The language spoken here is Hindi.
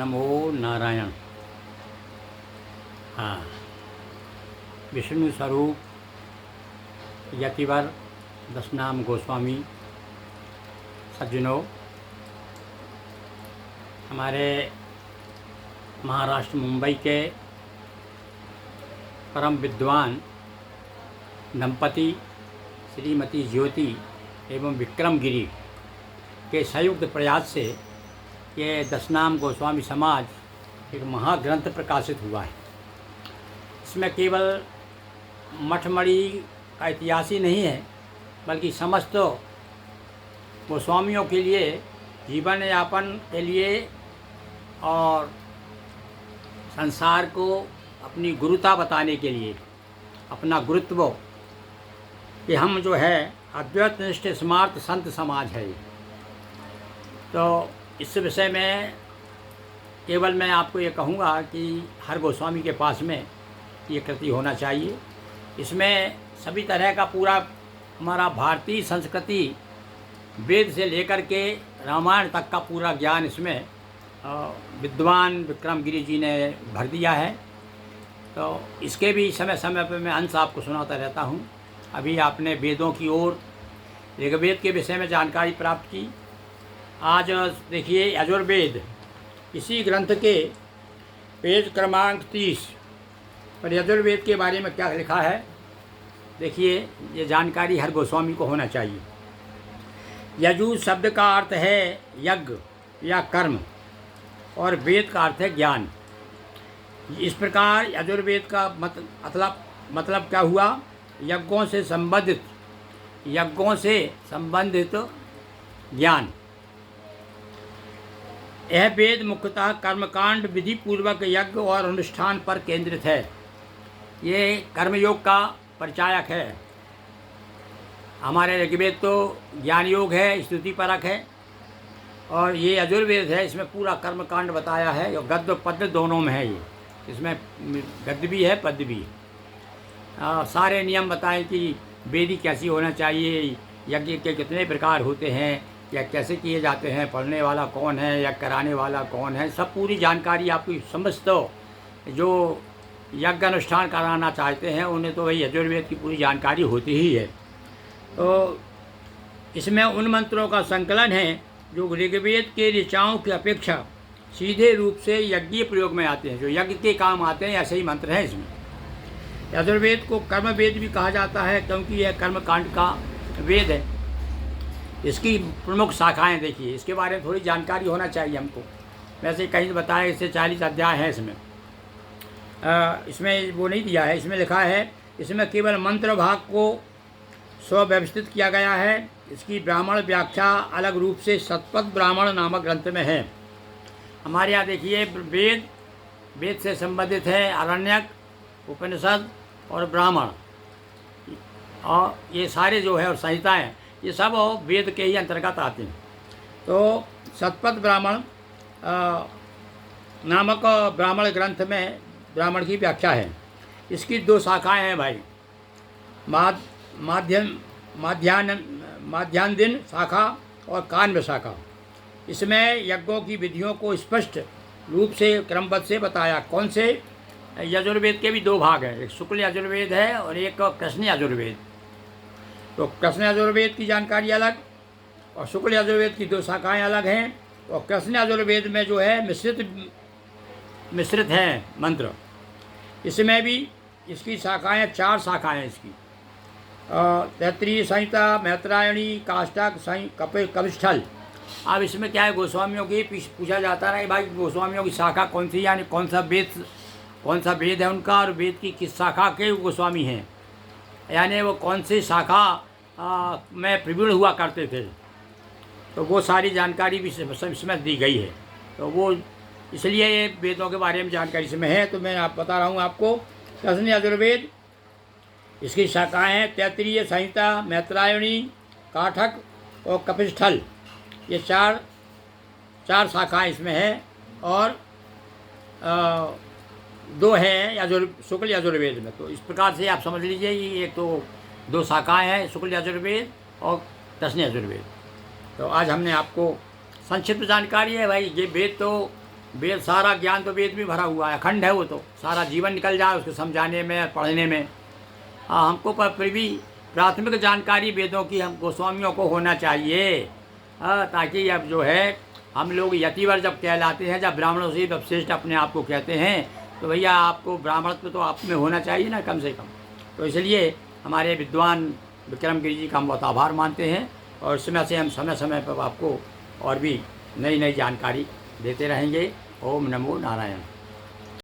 नमो नारायण। हाँ, विष्णु स्वरूप यतिवर दशनाम गोस्वामी सज्जनों, हमारे महाराष्ट्र मुंबई के परम विद्वान दंपति श्रीमती ज्योति एवं विक्रम गिरी के संयुक्त प्रयास से ये दशनाम गोस्वामी समाज एक महाग्रंथ प्रकाशित हुआ है। इसमें केवल मठमणि का इतिहास ही नहीं है, बल्कि समस्त गोस्वामियों के लिए जीवन यापन के लिए और संसार को अपनी गुरुता बताने के लिए, अपना गुरुत्व कि हम जो है अद्वैत निष्ठ स्मार्त संत समाज है। तो इस विषय में केवल मैं आपको ये कहूँगा कि हर गोस्वामी के पास में ये कृति होना चाहिए। इसमें सभी तरह का पूरा हमारा भारतीय संस्कृति वेद से लेकर के रामायण तक का पूरा ज्ञान इसमें विद्वान विक्रम गिरी जी ने भर दिया है। तो इसके भी समय समय पर मैं अंश आपको सुनाता रहता हूँ। अभी आपने वेदों की ओर ऋग्वेद के विषय में जानकारी प्राप्त की। आज देखिए यजुर्वेद, इसी ग्रंथ के पेज क्रमांक 30 पर यजुर्वेद के बारे में क्या लिखा है। देखिए, ये जानकारी हर गोस्वामी को होना चाहिए। यजु शब्द का अर्थ है यज्ञ या कर्म और वेद का अर्थ है ज्ञान। इस प्रकार यजुर्वेद का मतलब क्या हुआ? यज्ञों से संबंधित ज्ञान। यह वेद मुख्यतः कर्मकांड विधि पूर्वक यज्ञ और अनुष्ठान पर केंद्रित है। ये कर्मयोग का परिचायक है। हमारे ऋग्वेद तो ज्ञान योग है, स्तुति परक है, और ये यजुर्वेद है, इसमें पूरा कर्मकांड बताया है। और गद्य पद्य दोनों में है। ये इसमें गद्य भी है, पद्य भी है। सारे नियम बताएं कि वेदी कैसी होना चाहिए, यज्ञ के कितने प्रकार होते हैं, या कैसे किए जाते हैं, पढ़ने वाला कौन है या कराने वाला कौन है, सब पूरी जानकारी आपको समझ। तो जो यज्ञ अनुष्ठान कराना चाहते हैं उन्हें तो वही यजुर्वेद की पूरी जानकारी होती ही है। तो इसमें उन मंत्रों का संकलन है जो ऋग्वेद के ऋचाओं की अपेक्षा सीधे रूप से यज्ञीय प्रयोग में आते हैं, जो यज्ञ के काम आते हैं, ऐसे ही मंत्र हैं इसमें। यजुर्वेद को कर्म वेद भी कहा जाता है क्योंकि यह कर्मकांड का वेद है। इसकी प्रमुख शाखाएं देखिए, इसके बारे में थोड़ी जानकारी होना चाहिए हमको। वैसे कहीं बताया इससे 40 अध्याय हैं इसमें। इसमें वो नहीं दिया है, इसमें लिखा है इसमें केवल मंत्र भाग को स्वव्यवस्थित किया गया है। इसकी ब्राह्मण व्याख्या अलग रूप से शतपथ ब्राह्मण नामक ग्रंथ में है। हमारे यहाँ देखिए वेद से संबंधित है आरण्यक, उपनिषद और ब्राह्मण, और ये सारे जो है और संहिताएँ, ये सब वेद के ही अंतर्गत आते हैं। तो शतपथ ब्राह्मण नामक ब्राह्मण ग्रंथ में ब्राह्मण की व्याख्या है। इसकी 2 शाखाएं हैं भाई, माध्यान्ह शाखा और कान्व शाखा। इसमें यज्ञों की विधियों को स्पष्ट रूप से क्रमबद्ध से बताया। कौन से? यजुर्वेद के भी 2 भाग हैं, एक शुक्ल यजुर्वेद है और एक कृष्ण यजुर्वेद। तो कृष्ण यजुर्वेद की जानकारी अलग और शुक्ल यजुर्वेद की 2 शाखाएं अलग हैं। और कृष्ण यजुर्वेद में जो है मिश्रित हैं मंत्र। इसमें भी इसकी शाखाएं 4 शाखाएं इसकी, तैत्तिरीय संहिता, मैत्रायणी, काष्टक, कपिस्थल। अब इसमें क्या है, गोस्वामियों की पूछा जाता है भाई गोस्वामियों की शाखा कौन सी, यानी कौन सा वेद है उनका, और वेद की किस शाखा के गोस्वामी हैं, यानी वो कौन सी शाखा में प्रवीण हुआ करते थे। तो वो सारी जानकारी भी इसमें दी गई है। तो वो इसलिए ये वेदों के बारे में जानकारी इसमें है। तो मैं बता रहा हूँ आपको। कृष्ण यजुर्वेद, इसकी शाखाएँ हैं तैत्तिरीय संहिता, मैत्रायणी, काठक और कपिस्थल। ये चार शाखाएँ इसमें हैं। और 2 हैं शुक्ल यजुर्वेद में। तो इस प्रकार से आप समझ लीजिए, ये एक तो 2 शाखाएँ हैं, शुक्ल यजुर्वेद और कृष्ण यजुर्वेद। तो आज हमने आपको संक्षिप्त जानकारी है भाई। ये वेद तो वेद सारा ज्ञान तो वेद में भरा हुआ है, अखंड है वो तो, सारा जीवन निकल जाए उसको समझाने में पढ़ने में। हाँ, हमको पर फिर भी प्राथमिक जानकारी वेदों की हम गोस्वामियों को होना चाहिए। हाँ, ताकि अब जो है हम लोग यतिवर जब कहलाते हैं, जब ब्राह्मणों से जब श्रेष्ठ अपने आप को कहते हैं, तो भैया आपको ब्राह्मणत्व तो आप में होना चाहिए ना कम से कम। तो इसलिए हमारे विद्वान विक्रम गिरी जी का हम बहुत आभार मानते हैं, और समय से हम समय समय पर आपको और भी नई नई जानकारी देते रहेंगे। ओम नमो नारायण।